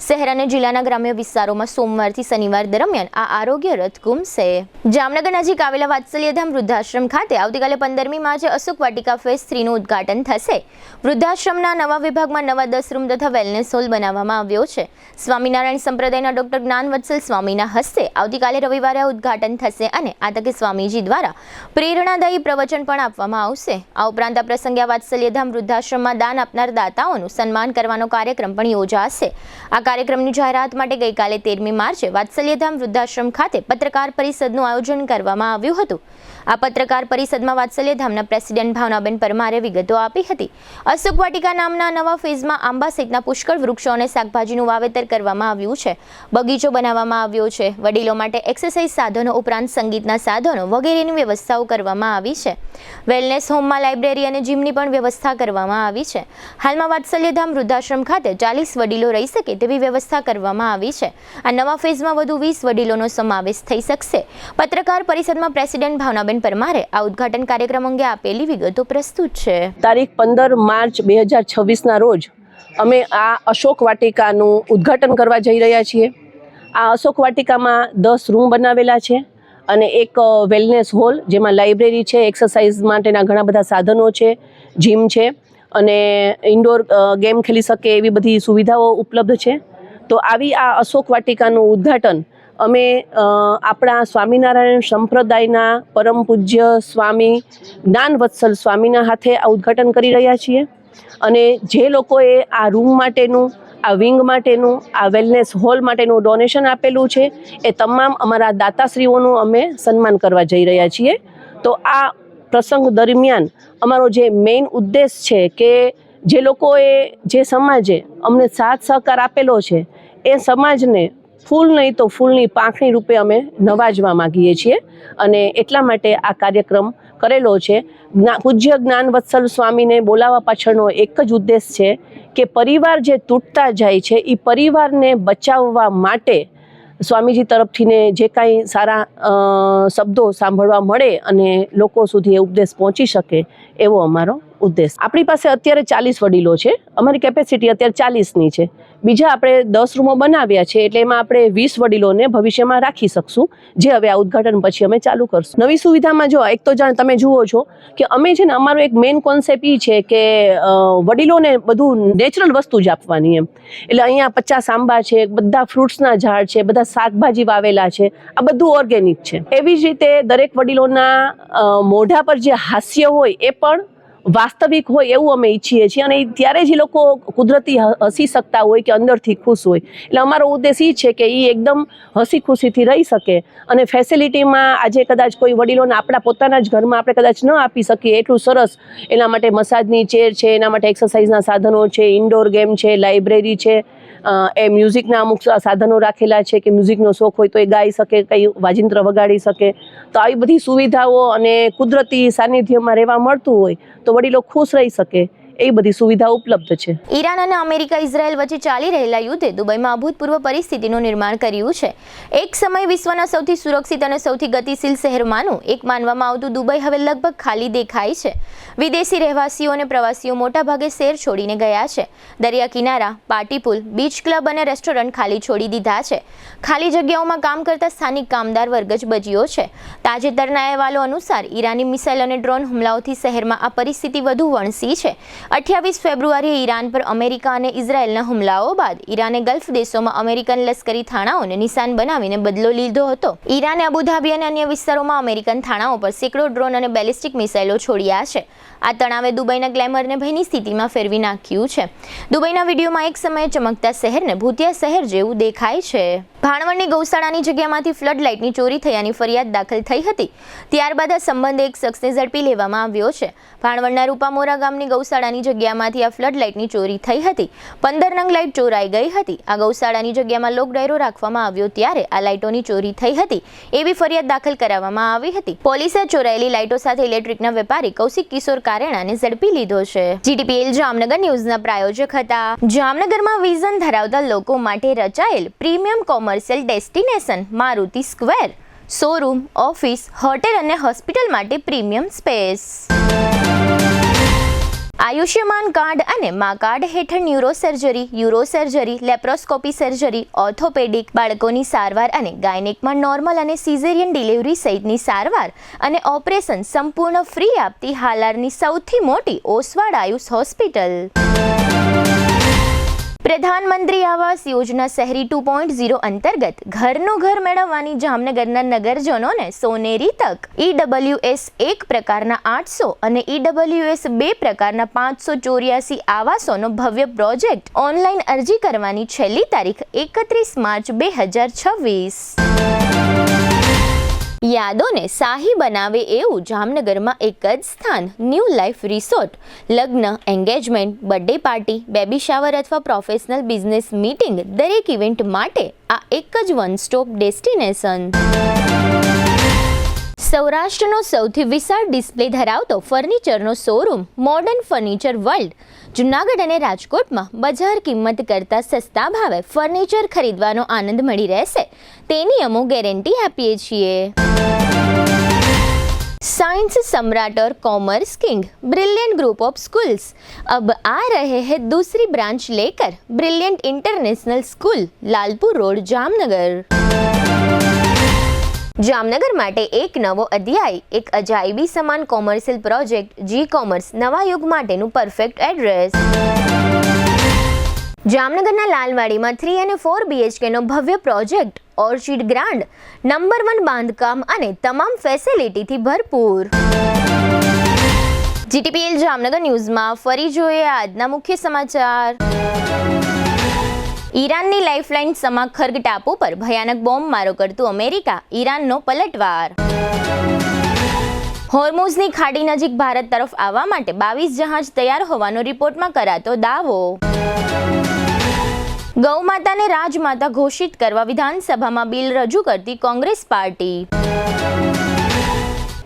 શહેર અને જિલ્લાના ગ્રામ્ય વિસ્તારોમાં સોમવારથી શનિવાર દરમિયાન આ આરોગ્ય રથ ઘૂમશે. જામનગર નજીક આવેલા વાત્સલ્યધામ વૃદ્ધાશ્રમ ખાતે આવતીકાલે 15મી માર્ચે અશોક વાટિકા ફેઝ 3નું ઉદ્ઘાટન થશે. વૃદ્ધાશ્રમના નવા વિભાગમાં નવા 10 રૂમ તથા વેલનેસ હોલ બનાવવામાં આવ્યો છે. સ્વામિનારાયણ સંપ્રદાયના ડોક્ટર જ્ઞાનવત્સલ સ્વામીના હસ્તે આવતીકાલે રવિવારે આ ઉદ્ઘાટન થશે અને આ તકે સ્વામીજી દ્વારા પ્રેરણાદાયી પ્રવચન પણ આપવામાં આવશે. આ ઉપરાંત આ પ્રસંગે વાત્સલ્યધામ વૃદ્ધાશ્રમમાં દાન આપનાર દાતાઓનું સન્માન કરવાનો કાર્યક્રમ પણ યોજાશે. આ કાર્યક્રમની જાહેરાત માટે ગઈકાલે 13મી માર્ચે વાત્સલ્યધામ વૃદ્ધાશ્રમ ખાતે પત્રકાર પરિષદનું આયોજન કરવામાં આવ્યું હતું. આ પત્રકાર પરિષદમાં વાત્સલ્યધામના પ્રેસિડેન્ટ ભાવનાબેન પરમારે વિગતો આપી હતી. અશોક વાટિકા નામના નવા ફેઝમાં આંબા સહિતના પુષ્કળ વૃક્ષો અને શાકભાજીનું વાવેતર કરવામાં આવ્યું છે. બગીચો બનાવવામાં આવ્યો છે. વડીલો માટે એક્સરસાઇઝ સાધનો ઉપરાંત સંગીતના સાધનો વગેરેની વ્યવસ્થાઓ કરવામાં આવી છે. વેલનેસ હોમમાં લાઇબ્રેરી અને જીમની પણ વ્યવસ્થા કરવામાં આવી છે. હાલમાં વાત્સલ્યધામ વૃદ્ધાશ્રમ ખાતે 40 વડીલો રહી શકે તેવી વ્યવસ્થા કરવામાં આવી છે. આ નવા ફેઝમાં વધુ 20 વડીલોનો સમાવેશ થઈ શકશે. પત્રકાર પરિષદમાં પ્રેસિડેન્ટ ભાવનાબેન પરમારે આ ઉદ્ઘાટન કાર્યક્રમ અંગે આપેલી વિગતો પ્રસ્તુત છે. તારીખ 15 માર્ચ 2026ના રોજ અમે આ અશોક વાટિકાનું ઉદ્ઘાટન કરવા જઈ રહ્યા છીએ. આ અશોક વાટિકામાં 10 રૂમ બનાવેલા છે અને એક વેલનેસ હોલ જેમાં લાઇબ્રેરી છે, એક્સરસાઇઝ માટેના ઘણા બધા સાધનો છે, જીમ છે અને ઇન્ડોર ગેમ ખેલી શકે એવી બધી સુવિધાઓ ઉપલબ્ધ છે. તો આવી આ અશોક વાટિકાનું ઉદ્ઘાટન અમે આપણા સ્વામિનારાયણ સંપ્રદાયના પરમ પૂજ્ય સ્વામી જ્ઞાનવત્સલ સ્વામીના હાથે આ ઉદ્ઘાટન કરી રહ્યા છીએ. અને જે લોકોએ આ રૂમ માટેનું, આ વિંગ માટેનું, આ વેલનેસ હોલ માટેનું ડોનેશન આપેલું છે એ તમામ અમારા દાતાશ્રીઓનું અમે સન્માન કરવા જઈ રહ્યા છીએ. તો આ પ્રસંગ દરમિયાન અમારો જે મેઇન ઉદ્દેશ છે કે જે લોકોએ, જે સમાજે અમને સાથ સહકાર આપેલો છે એ સમાજને ફૂલ નહીં તો ફૂલની પાંખડી રૂપે અમે નવાજવા માગીએ છીએ અને એટલા માટે આ કાર્યક્રમ કરેલો છે. પૂજ્ય જ્ઞાનવત્સલ સ્વામીને બોલાવવા પાછળનો એક જ ઉદ્દેશ છે કે પરિવાર જે તૂટતા જાય છે એ પરિવારને બચાવવા માટે સ્વામીજી તરફથીને જે કાંઈ સારા શબ્દો સાંભળવા મળે અને લોકો સુધી એ ઉપદેશ પહોંચી શકે એવો અમારો ઉદ્દેશ. આપણી પાસે અત્યારે 40 વડીલો છે. અમારી કેપેસિટી અત્યારે 40ની છે. બીજા આપણે 10 રૂમો બનાવ્યા છે એટલે એમાં આપણે 20 વડીલોને ભવિષ્યમાં રાખી શકશું, જે હવે આ ઉદ્ઘાટન પછી અમે ચાલુ કરશું. નવી સુવિધામાં જો એક તો જાણ તમે જુઓ છો કે અમે છે ને, અમારો એક મેઇન કોન્સેપ્ટ એ છે કે વડીલોને બધું નેચરલ વસ્તુ જ આપવાની એમ. એટલે અહીંયા 50 આંબા છે, બધા ફ્રૂટ્સના ઝાડ છે, બધા શાકભાજી વાવેલા છે, આ બધું ઓર્ગેનિક છે. એવી જ રીતે દરેક વડીલોના મોઢા પર જે હાસ્ય હોય એ પણ વાસ્તવિક હોય એવું અમે ઈચ્છીએ છીએ અને ત્યારે જ એ લોકો કુદરતી હસી શકતા હોય કે અંદરથી ખુશ હોય. એટલે અમારો ઉદ્દેશ એ છે કે એ એકદમ હસી ખુશીથી રહી શકે. અને ફેસિલિટીમાં આજે કદાચ કોઈ વડીલોને આપણા પોતાના જ ઘરમાં આપણે કદાચ ન આપી શકીએ એટલું સરસ એના માટે મસાજની ચેર છે, એના માટે એક્સરસાઇઝના સાધનો છે, ઇન્ડોર ગેમ છે, લાઇબ્રેરી છે, એ મ્યુઝિકના અમુક સાધનો રાખેલા છે કે મ્યુઝિકનો શોખ હોય તો એ ગાઈ શકે, કંઈ વાજિંત્ર વગાડી શકે. તો આવી બધી સુવિધાઓ અને કુદરતી સાનિધ્યમાં રહેવા મળતું હોય તો વડીલો ખુશ રહી શકે એ બધી સુવિધા ઉપલબ્ધ છે. ઈરાન અને અમેરિકા ઇઝરાયલ વચ્ચે ચાલી રહેલા યુદ્ધે દુબઈમાં અભૂતપૂર્વ પરિસ્થિતિનું નિર્માણ કર્યું છે. એક સમય વિશ્વના સૌથી સુરક્ષિત અને સૌથી ગતિશીલ શહેરમાંનું એક માનવામાં આવતું દુબઈ હવે લગભગ ખાલી દેખાય છે. વિદેશી રહેવાસીઓ અને પ્રવાસીઓ મોટાભાગે શહેર છોડીને ગયા છે. દરિયા કિનારા, પાર્ટી પુલ, બીચ ક્લબ અને રેસ્ટોરન્ટ ખાલી છોડી દીધા છે. ખાલી જગ્યાઓમાં કામ કરતા સ્થાનિક કામદાર વર્ગ જ બચ્યો છે. તાજેતરના અહેવાલો અનુસાર ઈરાની મિસાઇલ અને ડ્રોન હુમલાઓથી શહેરમાં આ પરિસ્થિતિ વધુ વણસી છે. 28 ફેબ્રુઆરીએ ઈરાન પર અમેરિકા અને ઇઝરાયલના હુમલાઓ બાદ ઈરાને ગલ્ફ દેશોમાં અમેરિકન લશ્કરી થાણાઓને નિશાન બનાવીને બદલો લીધો હતો. ઈરાને અબુધાબી અને અન્ય વિસ્તારોમાં અમેરિકન થાણાઓ પર સેંકડો ડ્રોન અને બેલિસ્ટિક મિસાઇલો છોડ્યા છે. આ તણાવે દુબઈના ગ્લેમરને ભયની સ્થિતિમાં ફેરવી નાખ્યું છે. દુબઈના વિડીયોમાં એક સમયે ચમકતા શહેરને ભૂતિયા શહેર જેવું દેખાય છે. ભાણવડની ગૌશાળાની જગ્યામાંથી ફ્લડ લાઇટની ચોરી થયાની ફરિયાદ દાખલ થઈ હતી. ત્યારબાદ આ સંબંધે એક શખ્સને ઝડપી લેવામાં આવ્યો છે. ભાણવડના રૂપામોરા ગામની ગૌશાળાની જગ્યામાંથી આ ફ્લડ લાઇટની ચોરી થઈ હતી. 15 નંગ લાઇટ ચોરાઈ ગઈ હતી. આ ગૌશાળાની જગ્યામાં લોક ડાયરો રાખવામાં આવ્યો ત્યારે આ લાઇટોની ચોરી થઈ હતી એવી ફરિયાદ દાખલ કરાવવામાં આવી હતી. પોલીસે ચોરાયેલી લાઇટો સાથે ઇલેક્ટ્રિકના વેપારી કૌશિક કિશોર કારેણાને ઝડપી લીધો છે. GTPL જામનગર ન્યૂઝના પ્રાયોજક હતા. જામનગરમાં વિઝન ધરાવતા લોકો માટે રચાયેલ premium commercial destination Maruti square showroom, office, hotel અને હોસ્પિટલ માટે પ્રીમિયમ સ્પેસ. આયુષ્યમાન કાર્ડ અને મા કાર્ડ હેઠળ ન્યુરોસર્જરી, યુરોસર્જરી, લેપ્રોસ્કોપી સર્જરી, ઓર્થોપેડિક, બાળકોની સારવાર અને ગાયનેકમાં નોર્મલ અને સિઝેરિયન ડિલિવરી સહિતની સારવાર અને ઓપરેશન સંપૂર્ણ ફ્રી આપતી હાલારની સૌથી મોટી ઓસવાડ આયુષ હોસ્પિટલ. પ્રધાનમંત્રી આવાસ યોજના શહેરી 2.0 અંતર્ગત ઘરનું ઘર મેળવવાની જામનગરના નગરજનોને સોનેરી તક. EWS 1 પ્રકારના 800 અને EWS 2 પ્રકારના 584 આવાસોનો ભવ્ય પ્રોજેક્ટ. ઓનલાઈન અરજી કરવાની છેલ્લી તારીખ 31 માર્ચ 2026. યાદોને શાહી બનાવે એવું જામનગરમાં એક જ સ્થાન, ન્યૂ લાઈફ રિસોર્ટ. લગ્ન, engagement, birthday party, baby shower અથવા પ્રોફેશનલ બિઝનેસ મીટિંગ દરેક ઇવેન્ટ માટે આ એક જ વન સ્ટોપ ડેસ્ટિનેશન. સૌરાષ્ટ્રનો સૌથી વિશાળ ડિસ્પ્લે ધરાવતો ફર્નિચરનો showroom modern furniture world. Junagadh અને રાજકોટમાં બજાર કિંમત કરતાં સસ્તા ભાવે ફર્નિચર ખરીદવાનો આનંદ મળી રહેશે તેની અમે ગેરંટી આપીએ છીએ. साइंस सम्राट और commerce king brilliant group of schools अब आ रहे हैं दूसरी ब्रांच लेकर. Brilliant international school, Lalpur road, Jamnagar. Jamnagar માટે એક નવો અધ્યાય, એક અજાયબી સમાન કોમર્શિયલ પ્રોજેક્ટ. જી કોમર્સ નવા યુગ માટેનું પરફેક્ટ એડ્રેસ. જામનગરના લાલવાડીમાં 3 અને 4 BHK નો ભવ્ય પ્રોજેક્ટ. ઓર્ચિડ ગ્રાન્ડ, નંબર 1 બાંધકામ અને તમામ ફેસિલિટીથી ભરપૂર. GTPL જામનગર ન્યૂઝમાં ફરી જોઈએ આજના મુખ્ય સમાચાર. ઈરાનની લાઇફલાઇન સમાખર્ગ ટાપુ પર ભયાનક બોમ્બ મારો કરતું અમેરિકા. ઈરાનનો પલટવાર. હોર્મુઝની ખાડી નજીક ભારત તરફ આવવા માટે 22 જહાજ તૈયાર હોવાનો રિપોર્ટમાં કરાતો દાવો. ગૌમાતાને રાજમાતા ઘોષિત કરવા વિધાનસભામાં બિલ રજૂ કરતી કોંગ્રેસ પાર્ટી.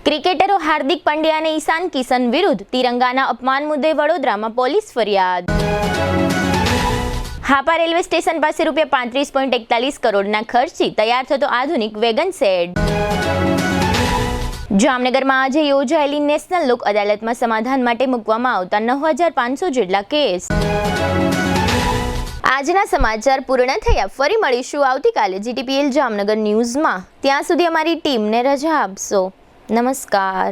ક્રિકેટરો હાર્દિક પંડ્યા અને ઈશાન કિશન વિરુદ્ધ તિરંગાના અપમાન મુદ્દે વડોદરામાં પોલીસ ફરિયાદ. હાપા રેલવે સ્ટેશન પાસે ₹35.41 કરોડના ખર્ચથી તૈયાર થતો આધુનિક વેગન શેડ. જામનગરમાં આજે યોજાયેલી નેશનલ લોક અદાલતમાં સમાધાન માટે મૂકવામાં આવતા 9500 જેટલા કેસ. આજના સમાચાર પૂર્ણ થયા. ફરી મળીશું આવતીકાલે GTPL જામનગર ન્યૂઝમાં. ત્યાં સુધી અમારી ટીમને રજા આપશો. નમસ્કાર.